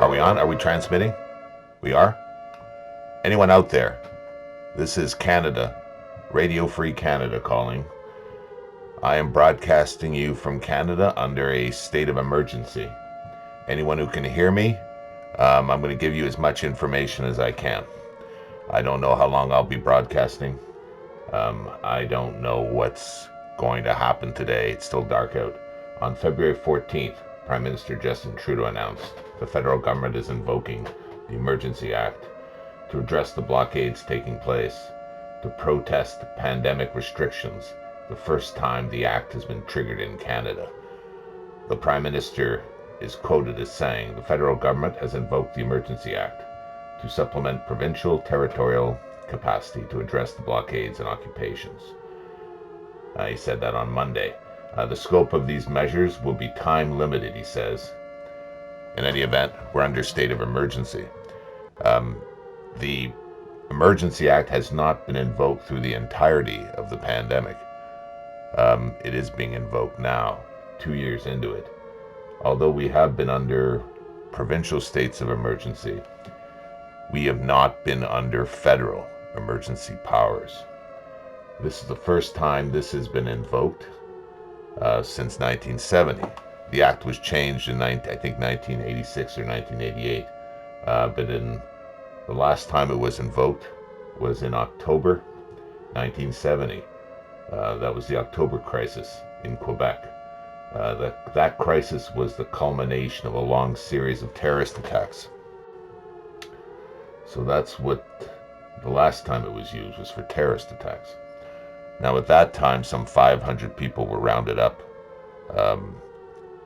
Are we on? Are we transmitting? We are? Anyone out there? This is Canada, Radio Free Canada calling. I am broadcasting you from Canada under a state of emergency. Anyone who can hear me, I'm going to give you as much information as I can. I don't know how long I'll be broadcasting. I don't know what's going to happen today. It's still dark out. On February 14th, Prime Minister Justin Trudeau announced the federal government is invoking the Emergency Act to address the blockades taking place, to protest pandemic restrictions, the first time the act has been triggered in Canada. The Prime Minister is quoted as saying, the federal government has invoked the Emergency Act to supplement provincial territorial capacity to address the blockades and occupations. He said that on Monday. The scope of these measures will be time limited, he says. In any event, we're under state of emergency. The Emergency Act has not been invoked through the entirety of the pandemic. It is being invoked now, 2 years into it. Although we have been under provincial states of emergency, we have not been under federal emergency powers. This is the first time this has been invoked since 1970. The act was changed in, I think, 1986 or 1988. But in the last time it was invoked was in October 1970. That was the October crisis in Quebec. That crisis was the culmination of a long series of terrorist attacks. So that's what the last time it was used was for terrorist attacks. Now at that time, some 500 people were rounded up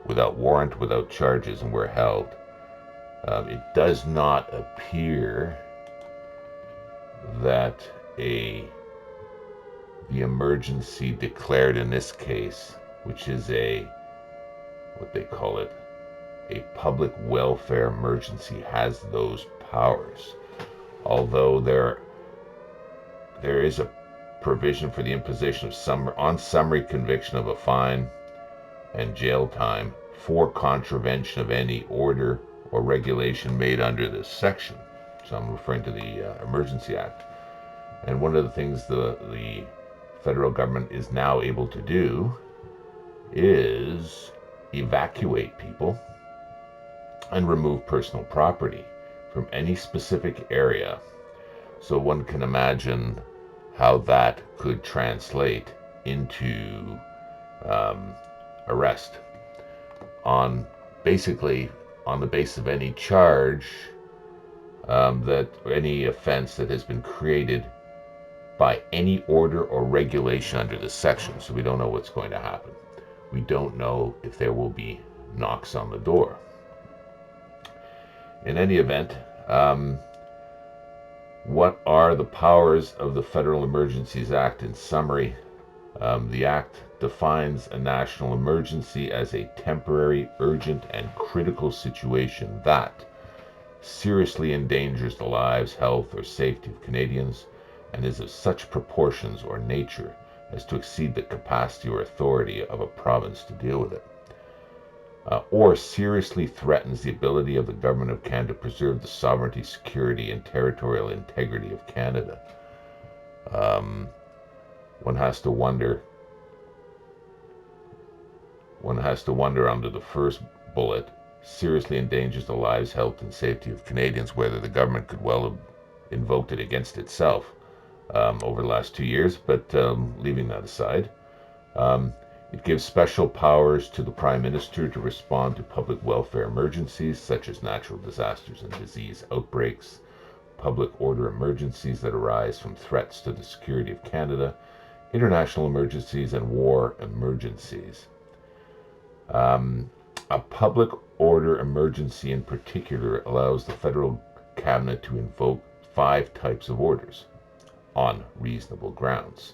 without warrant, without charges, and were held. It does not appear that the emergency declared in this case, which is what they call it, a public welfare emergency, has those powers. Although there is a provision for the imposition of on summary conviction of a fine and jail time for contravention of any order or regulation made under this section. So I'm referring to the Emergency Act. And one of the things the federal government is now able to do is evacuate people and remove personal property from any specific area. So one can imagine how that could translate into arrest on the basis of any charge that any offense that has been created by any order or regulation under this section. So we don't know what's going to happen. We don't know if there will be knocks on the door. In any event, what are the powers of the Federal Emergencies Act? In summary, the Act defines a national emergency as a temporary, urgent, and critical situation that seriously endangers the lives, health, or safety of Canadians and is of such proportions or nature as to exceed the capacity or authority of a province to deal with it, or seriously threatens the ability of the Government of Canada to preserve the sovereignty, security, and territorial integrity of Canada. One has to wonder under the first bullet, seriously endangers the lives, health, and safety of Canadians, whether the government could well have invoked it against itself over the last 2 years, but leaving that aside, it gives special powers to the Prime Minister to respond to public welfare emergencies such as natural disasters and disease outbreaks, public order emergencies that arise from threats to the security of Canada, international emergencies, and war emergencies. A public order emergency in particular allows the federal cabinet to invoke 5 types of orders on reasonable grounds.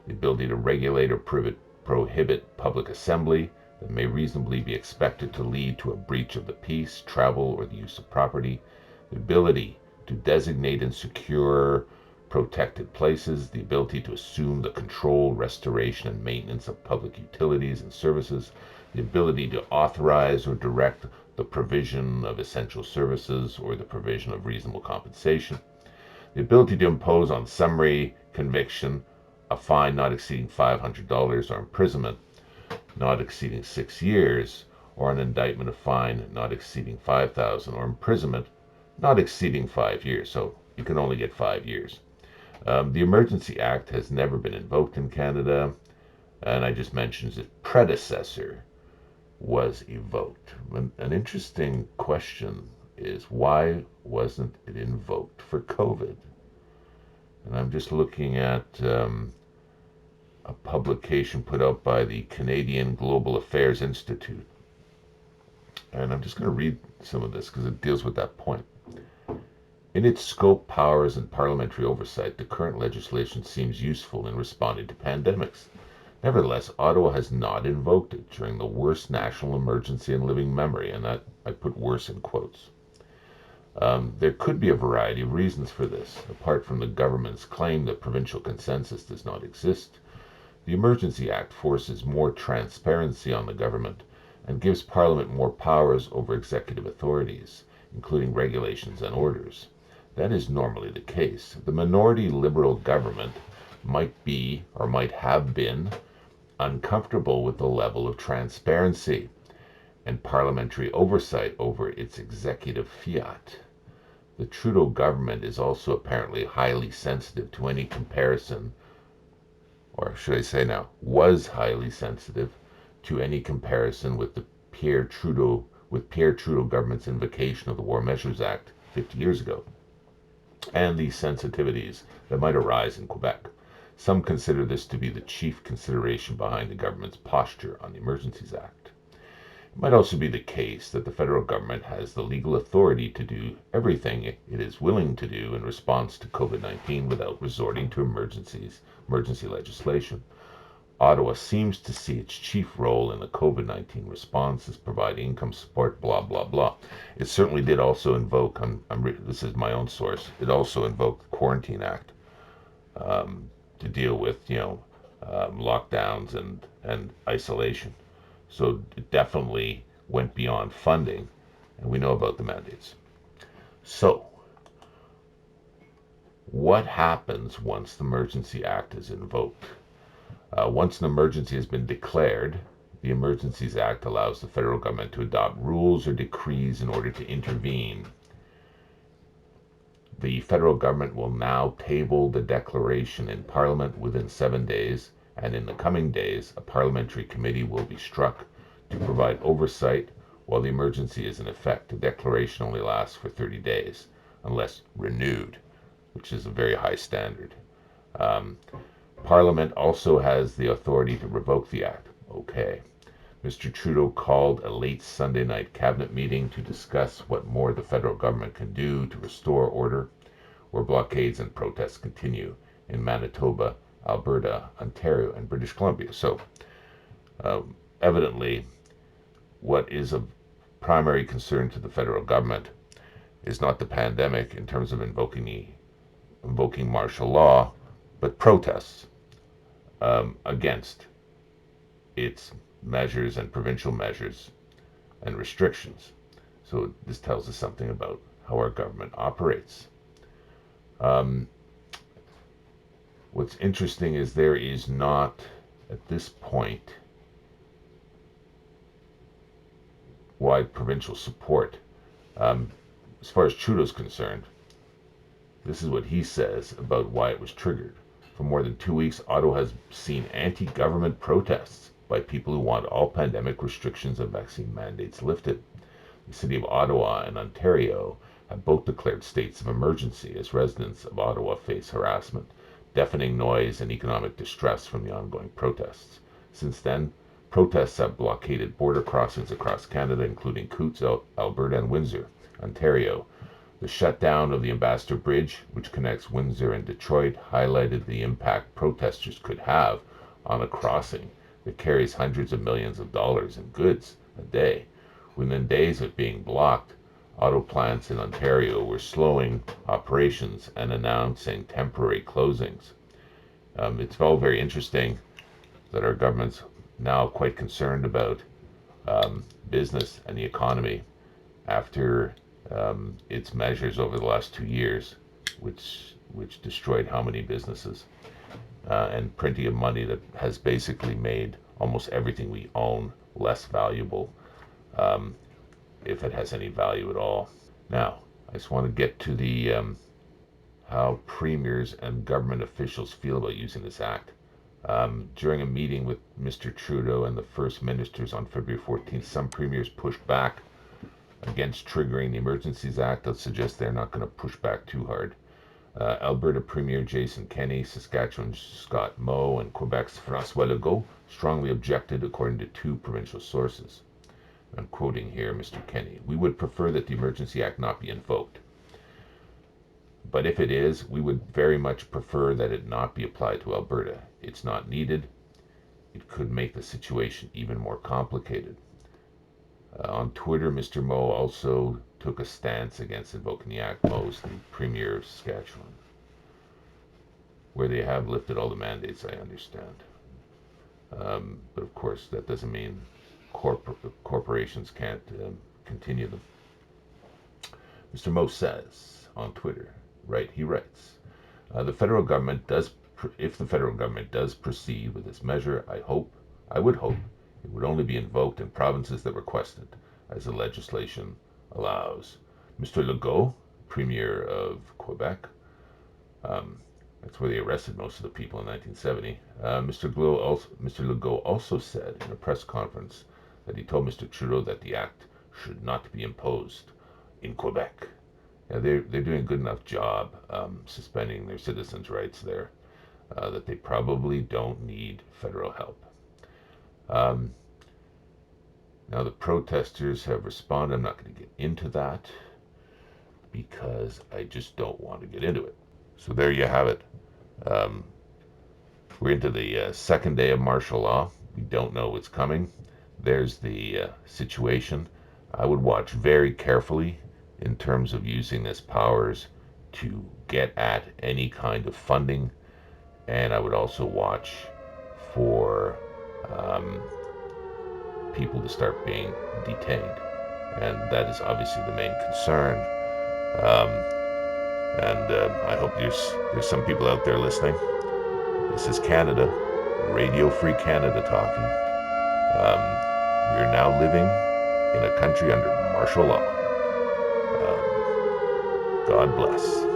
The ability to regulate or prohibit public assembly that may reasonably be expected to lead to a breach of the peace, travel, or the use of property. The ability to designate and secure protected places. The ability to assume the control, restoration, and maintenance of public utilities and services. The ability to authorize or direct the provision of essential services, or the provision of reasonable compensation. The ability to impose on summary conviction a fine not exceeding $500 or imprisonment not exceeding 6 years, or an indictment of fine not exceeding $5,000 or imprisonment not exceeding 5 years. So you can only get 5 years. The Emergency Act has never been invoked in Canada, and I just mentioned its predecessor was evoked. An interesting question is, why wasn't it invoked for COVID? And I'm just looking at a publication put out by the Canadian Global Affairs Institute. And I'm just going to read some of this because it deals with that point. In its scope, powers, and parliamentary oversight, the current legislation seems useful in responding to pandemics. Nevertheless, Ottawa has not invoked it during the worst national emergency in living memory, and that I put worse in quotes. There could be a variety of reasons for this. Apart from the government's claim that provincial consensus does not exist, the Emergency Act forces more transparency on the government and gives Parliament more powers over executive authorities, including regulations and orders. That is normally the case. The minority Liberal government might be, or might have been, uncomfortable with the level of transparency and parliamentary oversight over its executive fiat. The Trudeau government is also apparently highly sensitive to any comparison, or should I say now, was highly sensitive to any comparison with the Pierre Trudeau government's invocation of the War Measures Act 50 years ago, and the sensitivities that might arise in Quebec. Some consider this to be the chief consideration behind the government's posture on the Emergencies Act. It might also be the case that the federal government has the legal authority to do everything it is willing to do in response to COVID-19 without resorting to emergency legislation. Ottawa seems to see its chief role in the COVID-19 response as providing income support, blah, blah, blah. It certainly did also invoke, this is my own source, it also invoked the Quarantine Act to deal with, lockdowns and isolation. So it definitely went beyond funding, and we know about the mandates. So, what happens once the Emergency Act is invoked? Once an emergency has been declared, the Emergencies Act allows the federal government to adopt rules or decrees in order to intervene. The federal government will now table the declaration in Parliament within 7 days, and in the coming days, a parliamentary committee will be struck to provide oversight while the emergency is in effect. The declaration only lasts for 30 days, unless renewed, which is a very high standard. Parliament also has the authority to revoke the act. Okay. Mr. Trudeau called a late Sunday night cabinet meeting to discuss what more the federal government can do to restore order where blockades and protests continue in Manitoba, Alberta, Ontario, and British Columbia. So, evidently, what is of primary concern to the federal government is not the pandemic in terms of invoking martial law, but protests against its measures and provincial measures and restrictions. So this tells us something about how our government operates. What's interesting is there is not, at this point, wide provincial support. As far as Trudeau's concerned, this is what he says about why it was triggered. For more than 2 weeks, Ottawa has seen anti-government protests by people who want all pandemic restrictions and vaccine mandates lifted. The City of Ottawa and Ontario have both declared states of emergency as residents of Ottawa face harassment, deafening noise, and economic distress from the ongoing protests. Since then, protests have blockaded border crossings across Canada, including Coutts, Alberta, and Windsor, Ontario. The shutdown of the Ambassador Bridge, which connects Windsor and Detroit, highlighted the impact protesters could have on a crossing that carries hundreds of millions of dollars in goods a day. Within days of being blocked, auto plants in Ontario were slowing operations and announcing temporary closings. It's all very interesting that our government's now quite concerned about business and the economy. after its measures over the last 2 years, which destroyed how many businesses, and printing of money that has basically made almost everything we own less valuable, if it has any value at all. Now, I just want to get to the how premiers and government officials feel about using this act. During a meeting with Mr. Trudeau and the First Ministers on February 14th, some premiers pushed back against triggering the Emergencies Act. That suggests they're not going to push back too hard. Alberta Premier Jason Kenney, Saskatchewan Scott Moe, and Quebec's François Legault strongly objected, according to two provincial sources. I'm quoting here Mr. Kenney. "We would prefer that the Emergency Act not be invoked. But if it is, we would very much prefer that it not be applied to Alberta. It's not needed. It could make the situation even more complicated." On Twitter, Mr. Moe also took a stance against invoking the act. Moe's the Premier of Saskatchewan, where they have lifted all the mandates, I understand. But of course, that doesn't mean corporations can't continue them. Mr. Moe says on Twitter, he writes, if the federal government does proceed with this measure, I would hope it would only be invoked in provinces that request it, as the legislation allows. Mr. Legault, Premier of Quebec, that's where they arrested most of the people in 1970. Mr. Legault also said in a press conference that he told Mr. Trudeau that the act should not be imposed in Quebec. Yeah, they're doing a good enough job suspending their citizens' rights there that they probably don't need federal help. Now the protesters have responded. I'm not going to get into that because I just don't want to get into it. So there you have it. We're into the second day of martial law. We don't know what's coming. There's the situation. I would watch very carefully in terms of using this powers to get at any kind of funding, and I would also watch for people to start being detained, and that is obviously the main concern. I hope there's some people out there listening. This is Canada, Radio Free Canada talking. We are now living in a country under martial law. God bless.